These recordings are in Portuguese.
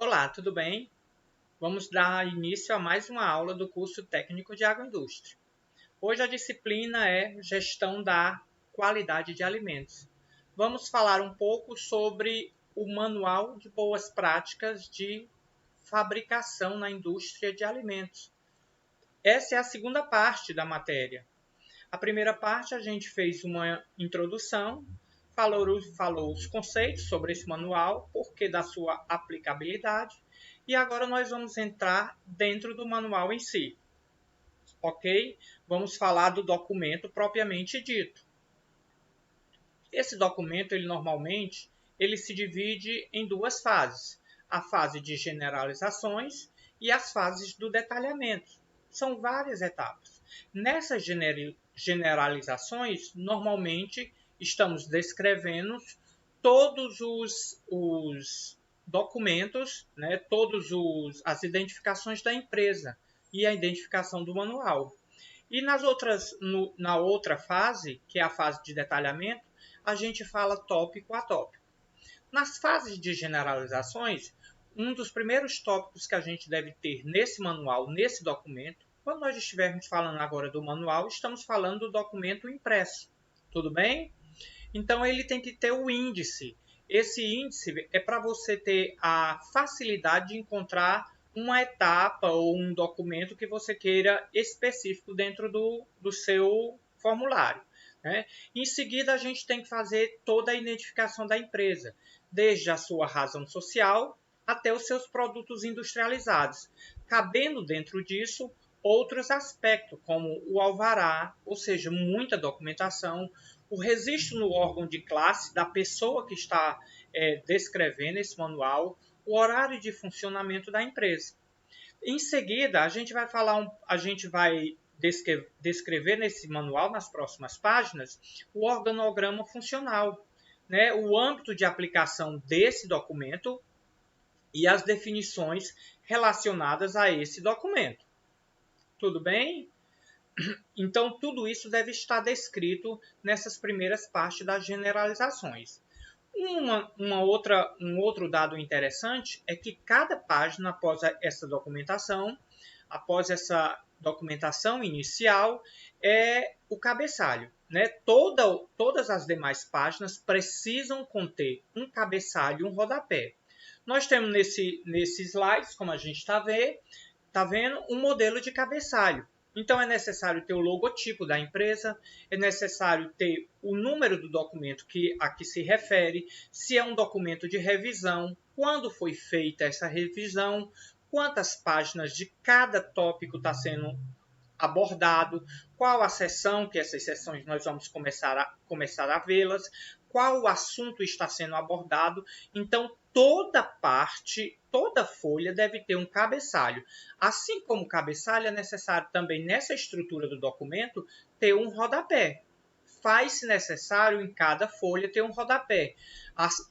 Olá, tudo bem? Vamos dar início a mais uma aula do curso técnico de agroindústria. Hoje a disciplina é Gestão da Qualidade de Alimentos. Vamos falar um pouco sobre o Manual de Boas Práticas de Fabricação na Indústria de Alimentos. Essa é a segunda parte da matéria. A primeira parte a gente fez uma introdução, falou os conceitos sobre esse manual, porquê da sua aplicabilidade, e agora nós vamos entrar dentro do manual em si, ok? Vamos falar do documento propriamente dito. Esse documento, ele se divide em duas fases, a fase de generalizações e as fases do detalhamento. São várias etapas. Nessas generalizações, normalmente estamos descrevendo todos os documentos, né, as identificações da empresa e a identificação do manual. E na outra fase, que é a fase de detalhamento, a gente fala tópico a tópico. Nas fases de generalizações, um dos primeiros tópicos que a gente deve ter nesse manual, nesse documento, quando nós estivermos falando agora do manual, estamos falando do documento impresso. Tudo bem? Então, ele tem que ter o índice. Esse índice é para você ter a facilidade de encontrar uma etapa ou um documento que você queira específico dentro do seu formulário. Né? Em seguida, a gente tem que fazer toda a identificação da empresa, desde a sua razão social até os seus produtos industrializados, cabendo dentro disso outros aspectos, como o alvará, ou seja, muita documentação, o registro no órgão de classe da pessoa que está descrevendo esse manual, o horário de funcionamento da empresa. Em seguida, a gente vai descrever nesse manual, nas próximas páginas, o organograma funcional, né? O âmbito de aplicação desse documento e as definições relacionadas a esse documento. Tudo bem? Então, tudo isso deve estar descrito nessas primeiras partes das generalizações. Um outro dado interessante é que cada página, após essa documentação inicial, é o cabeçalho. Né? Todas as demais páginas precisam conter um cabeçalho e um rodapé. Nós temos nesse slide, como a gente está vendo, um modelo de cabeçalho. Então, é necessário ter o logotipo da empresa, é necessário ter o número do documento a que se refere, se é um documento de revisão, quando foi feita essa revisão, quantas páginas de cada tópico está sendo abordado, qual a seção, que essas seções nós vamos começar a vê-las, qual o assunto está sendo abordado. Então, toda folha deve ter um cabeçalho. Assim como o cabeçalho, é necessário também, nessa estrutura do documento, ter um rodapé. Faz-se necessário em cada folha ter um rodapé.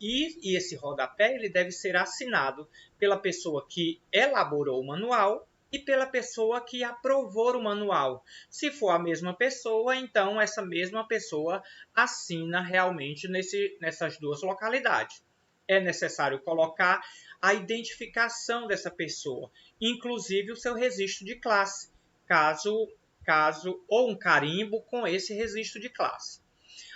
E esse rodapé ele deve ser assinado pela pessoa que elaborou o manual e pela pessoa que aprovou o manual. Se for a mesma pessoa, então essa mesma pessoa assina realmente nessas duas localidades. É necessário colocar a identificação dessa pessoa, inclusive o seu registro de classe, caso ou um carimbo com esse registro de classe.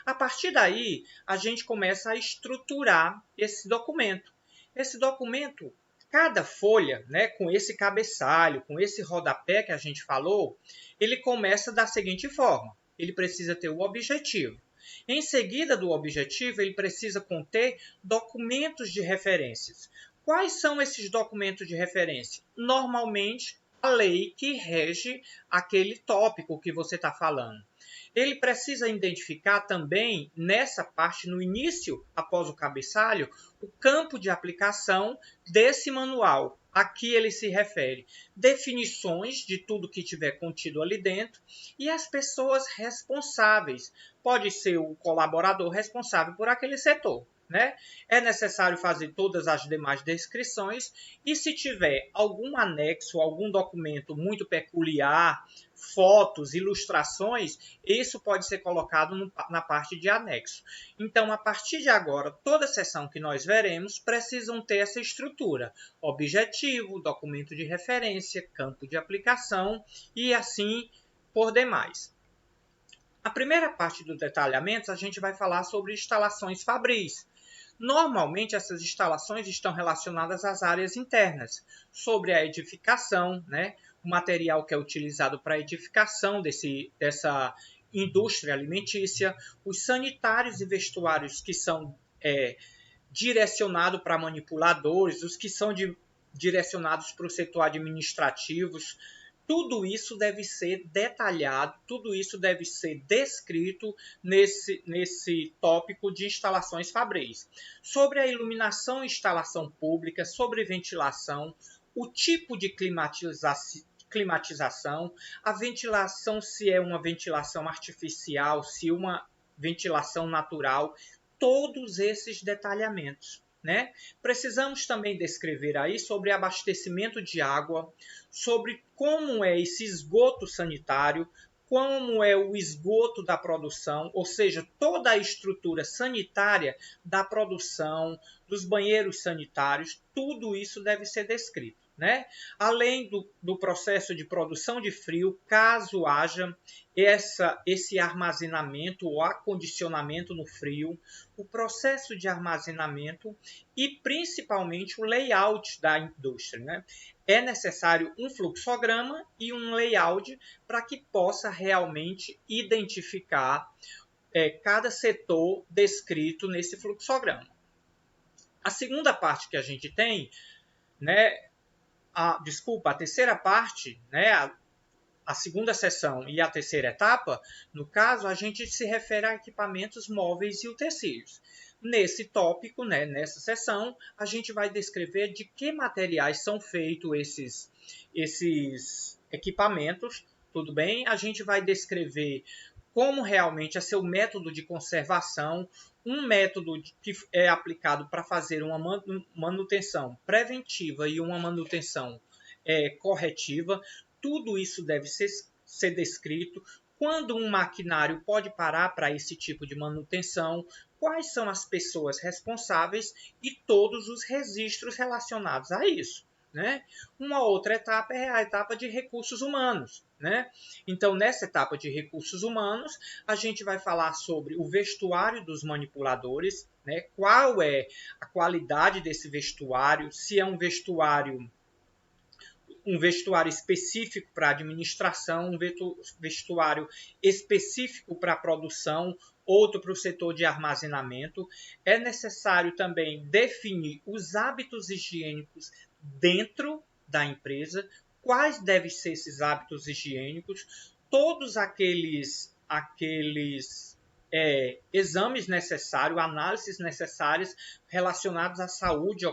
A partir daí, a gente começa a estruturar esse documento. Esse documento, cada folha, né, com esse cabeçalho, com esse rodapé que a gente falou, ele começa da seguinte forma. Ele precisa ter o objetivo. Em seguida do objetivo, ele precisa conter documentos de referências. Quais são esses documentos de referência? Normalmente, a lei que rege aquele tópico que você está falando. Ele precisa identificar também, nessa parte, no início, após o cabeçalho, o campo de aplicação desse manual. Aqui ele se refere definições de tudo que tiver contido ali dentro e as pessoas responsáveis. Pode ser o colaborador responsável por aquele setor. né? É necessário fazer todas as demais descrições e se tiver algum anexo, algum documento muito peculiar, fotos, ilustrações, isso pode ser colocado na parte de anexo. Então, a partir de agora, toda seção que nós veremos precisam ter essa estrutura: objetivo, documento de referência, campo de aplicação e assim por demais. A primeira parte do detalhamento, a gente vai falar sobre instalações fabris. Normalmente, essas instalações estão relacionadas às áreas internas, sobre a edificação, né? O material que é utilizado para a edificação dessa indústria alimentícia, os sanitários e vestuários que são direcionados para manipuladores, os que são direcionados para o setor administrativo. Tudo isso deve ser detalhado, tudo isso deve ser descrito nesse tópico de instalações fabris. Sobre a iluminação e instalação pública, sobre ventilação, o tipo de climatização, a ventilação, se é uma ventilação artificial, se uma ventilação natural, todos esses detalhamentos. Né? Precisamos também descrever aí sobre abastecimento de água, sobre como é esse esgoto sanitário, como é o esgoto da produção, ou seja, toda a estrutura sanitária da produção, dos banheiros sanitários, tudo isso deve ser descrito. Né? Além do processo de produção de frio, caso haja esse armazenamento ou acondicionamento no frio, o processo de armazenamento e principalmente o layout da indústria. Né? É necessário um fluxograma e um layout para que possa realmente identificar cada setor descrito nesse fluxograma. A segunda parte que a gente tem, né, a terceira parte, né, a segunda seção e a terceira etapa, no caso, a gente se refere a equipamentos móveis e utensílios. Nesse tópico, né, nessa seção, a gente vai descrever de que materiais são feitos esses equipamentos, tudo bem? A gente vai descrever como realmente é seu método de conservação, um método que é aplicado para fazer uma manutenção preventiva e uma manutenção corretiva. Tudo isso deve ser descrito. Quando um maquinário pode parar para esse tipo de manutenção, quais são as pessoas responsáveis e todos os registros relacionados a isso. Né? Uma outra etapa é a etapa de recursos humanos. Né? Então, nessa etapa de recursos humanos, a gente vai falar sobre o vestuário dos manipuladores, né? Qual é a qualidade desse vestuário, se é um vestuário específico para administração, um vestuário específico para produção, outro para o setor de armazenamento. É necessário também definir os hábitos higiênicos dentro da empresa, quais devem ser esses hábitos higiênicos, todos aqueles exames necessários, análises necessárias relacionados à saúde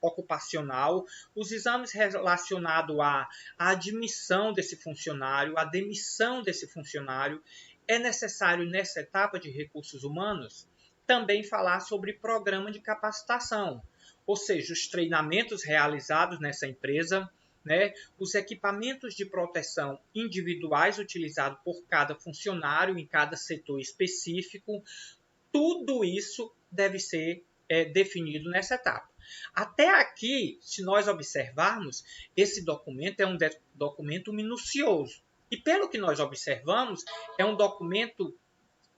ocupacional, os exames relacionados à admissão desse funcionário, à demissão desse funcionário. É necessário, nessa etapa de recursos humanos, também falar sobre programa de capacitação, ou seja, os treinamentos realizados nessa empresa, né, os equipamentos de proteção individuais utilizados por cada funcionário em cada setor específico, tudo isso deve ser definido nessa etapa. Até aqui, se nós observarmos, esse documento é um documento minucioso. E pelo que nós observamos, é um documento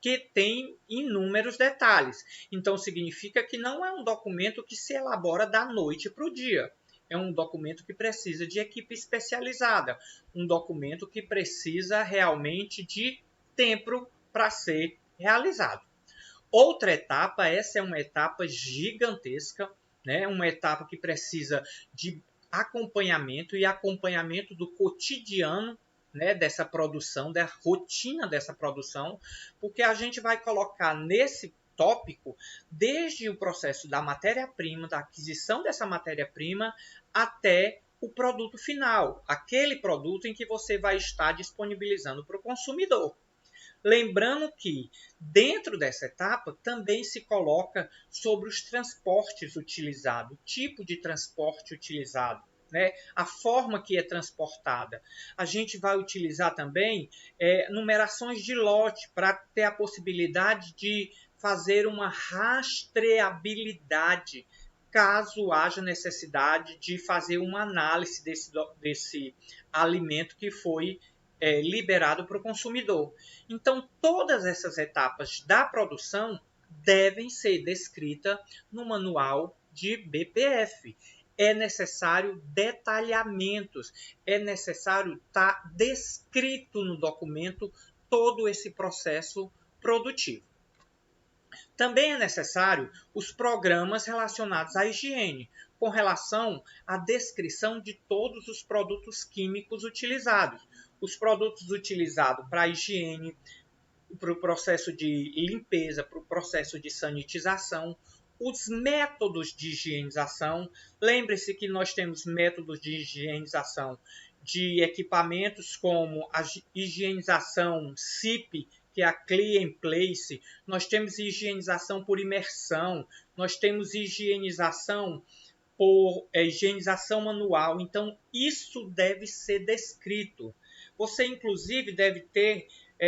que tem inúmeros detalhes. Então, significa que não é um documento que se elabora da noite para o dia. É um documento que precisa de equipe especializada. Um documento que precisa realmente de tempo para ser realizado. Outra etapa, essa é uma etapa gigantesca, né? Uma etapa que precisa de acompanhamento e acompanhamento do cotidiano, né, dessa produção, da rotina dessa produção, porque a gente vai colocar nesse tópico desde o processo da matéria-prima, da aquisição dessa matéria-prima, até o produto final, aquele produto em que você vai estar disponibilizando para o consumidor. Lembrando que dentro dessa etapa também se coloca sobre os transportes utilizados, o tipo de transporte utilizado, né? A forma que é transportada. A gente vai utilizar também numerações de lote para ter a possibilidade de fazer uma rastreabilidade caso haja necessidade de fazer uma análise desse alimento que foi liberado para o consumidor. Então, todas essas etapas da produção devem ser descritas no manual de BPF. É necessário detalhamentos, é necessário estar descrito no documento todo esse processo produtivo. Também é necessário os programas relacionados à higiene, com relação à descrição de todos os produtos químicos utilizados. Os produtos utilizados para a higiene, para o processo de limpeza, para o processo de sanitização, os métodos de higienização. Lembre-se que nós temos métodos de higienização de equipamentos como a higienização SIP, que é a Clean and Place, nós temos higienização por imersão, nós temos higienização por higienização manual. Então, isso deve ser descrito. Você, inclusive, deve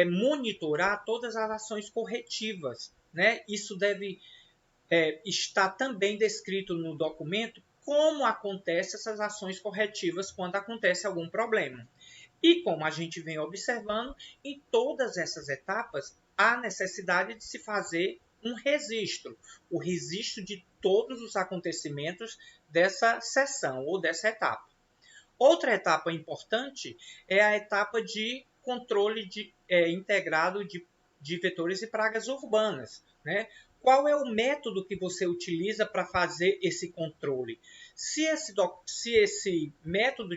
monitorar todas as ações corretivas, né? Isso deve estar também descrito no documento como acontecem essas ações corretivas quando acontece algum problema. E como a gente vem observando, em todas essas etapas, há necessidade de se fazer um registro, o registro de todos os acontecimentos dessa sessão ou dessa etapa. Outra etapa importante é a etapa de controle integrado de vetores e pragas urbanas, né? Qual é o método que você utiliza para fazer esse controle? Se esse método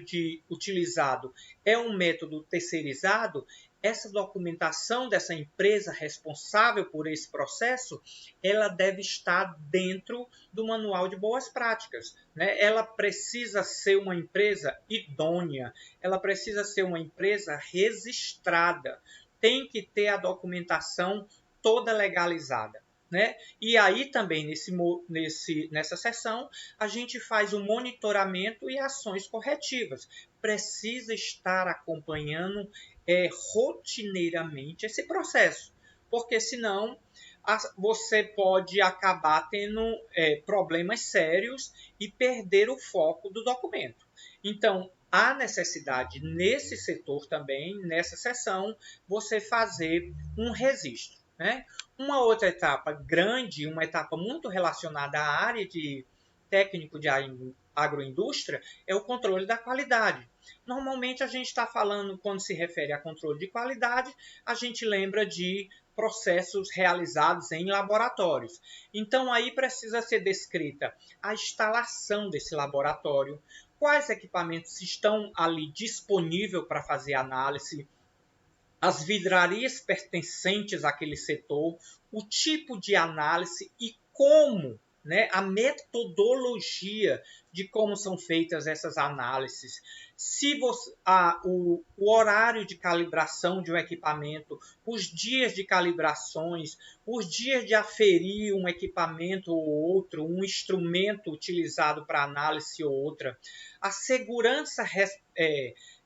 utilizado é um método terceirizado, essa documentação dessa empresa responsável por esse processo, ela deve estar dentro do manual de boas práticas, né? Ela precisa ser uma empresa idônea, ela precisa ser uma empresa registrada, tem que ter a documentação toda legalizada, né? E aí também nessa sessão a gente faz o monitoramento e ações corretivas. Precisa estar acompanhando rotineiramente esse processo, porque senão você pode acabar tendo problemas sérios e perder o foco do documento. Então, há necessidade nesse setor também, nessa sessão, você fazer um registro, né? Uma outra etapa grande, uma etapa muito relacionada à área de técnico de agroindústria, é o controle da qualidade. Normalmente a gente está falando, quando se refere a controle de qualidade, a gente lembra de processos realizados em laboratórios. Então aí precisa ser descrita a instalação desse laboratório, quais equipamentos estão ali disponíveis para fazer análise, as vidrarias pertencentes àquele setor, o tipo de análise e como, né, a metodologia de como são feitas essas análises. Se o horário de calibração de um equipamento, os dias de calibrações, os dias de aferir um equipamento ou outro, um instrumento utilizado para análise ou outra, a segurança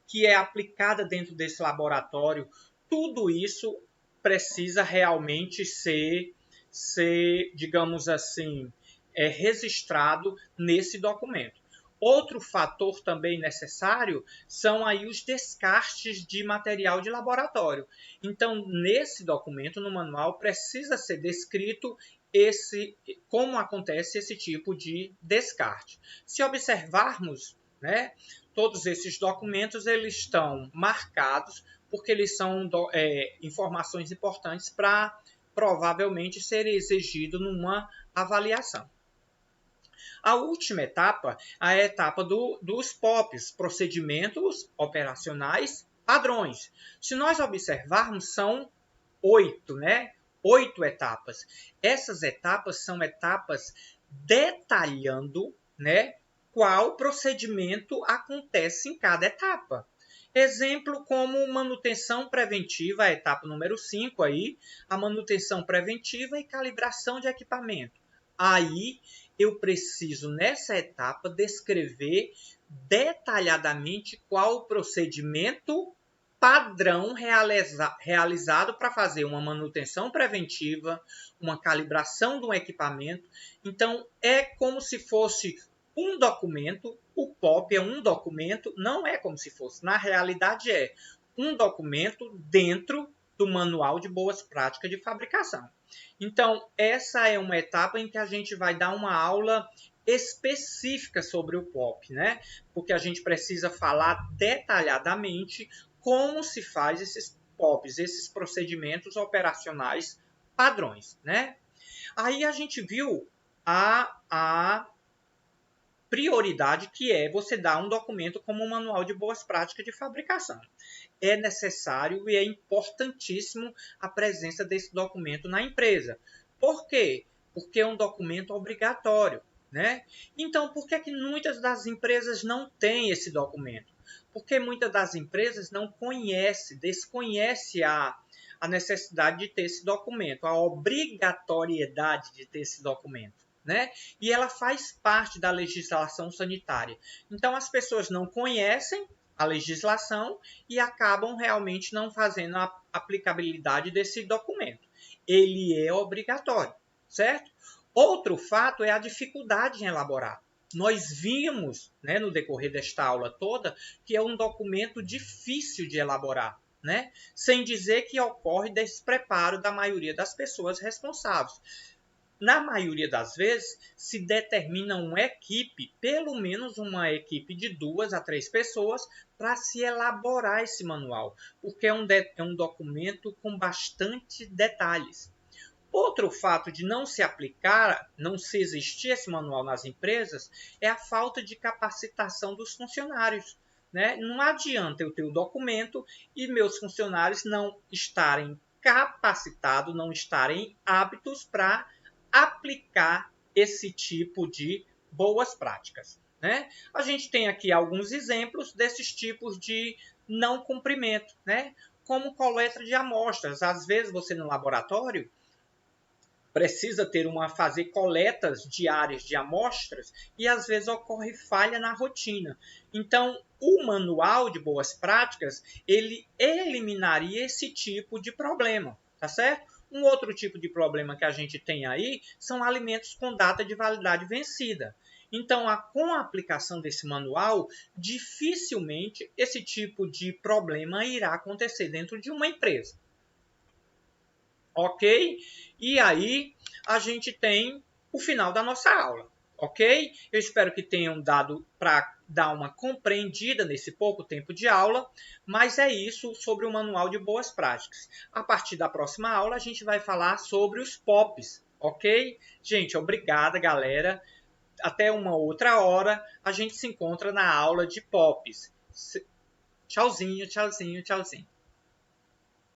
que é aplicada dentro desse laboratório, tudo isso precisa realmente ser digamos assim, registrado nesse documento. Outro fator também necessário são aí os descartes de material de laboratório. Então, nesse documento, no manual, precisa ser descrito como acontece esse tipo de descarte. Se observarmos, né, todos esses documentos eles estão marcados porque eles são informações importantes para provavelmente ser exigido numa avaliação. A última etapa é a etapa dos POPs, procedimentos operacionais padrões. Se nós observarmos, são 8, né? 8 etapas. Essas etapas são etapas detalhando, né, qual procedimento acontece em cada etapa. Exemplo como manutenção preventiva, a etapa número 5 aí, a manutenção preventiva e calibração de equipamento. Aí eu preciso, nessa etapa, descrever detalhadamente qual o procedimento padrão realizado para fazer uma manutenção preventiva, uma calibração de um equipamento. Então, é como se fosse um documento, o POP é um documento, não é como se fosse, na realidade é um documento dentro do Manual de Boas Práticas de Fabricação. Então, essa é uma etapa em que a gente vai dar uma aula específica sobre o POP, né? Porque a gente precisa falar detalhadamente como se faz esses POPs, esses procedimentos operacionais padrões, né? Aí a gente viu a prioridade que é você dar um documento como um manual de boas práticas de fabricação. É necessário e é importantíssimo a presença desse documento na empresa. Por quê? Porque é um documento obrigatório, né? Então, por que muitas das empresas não têm esse documento? Porque muitas das empresas não desconhecem a necessidade de ter esse documento, a obrigatoriedade de ter esse documento, né? E ela faz parte da legislação sanitária. Então, as pessoas não conhecem a legislação e acabam realmente não fazendo a aplicabilidade desse documento. Ele é obrigatório, certo? Outro fato é a dificuldade em elaborar. Nós vimos, né, no decorrer desta aula toda, que é um documento difícil de elaborar, né? Sem dizer que ocorre despreparo da maioria das pessoas responsáveis. Na maioria das vezes, se determina uma equipe, pelo menos uma equipe de 2 a 3 pessoas, para se elaborar esse manual, porque é um documento com bastante detalhes. Outro fato de não se aplicar, não se existir esse manual nas empresas, é a falta de capacitação dos funcionários, né? Não adianta eu ter o documento e meus funcionários não estarem capacitados, não estarem aptos para aplicar esse tipo de boas práticas, né? A gente tem aqui alguns exemplos desses tipos de não cumprimento, né? Como coleta de amostras. Às vezes você no laboratório precisa fazer coletas diárias de amostras e às vezes ocorre falha na rotina. Então, o manual de boas práticas, ele eliminaria esse tipo de problema, tá certo? Um outro tipo de problema que a gente tem aí são alimentos com data de validade vencida. Então, com a aplicação desse manual, dificilmente esse tipo de problema irá acontecer dentro de uma empresa. Ok? E aí a gente tem o final da nossa aula, ok? Eu espero que tenham dado para dar uma compreendida nesse pouco tempo de aula, mas é isso sobre o Manual de Boas Práticas. A partir da próxima aula a gente vai falar sobre os POPs, ok? Gente, obrigada, galera. Até uma outra hora a gente se encontra na aula de POPs. Tchauzinho, tchauzinho, tchauzinho.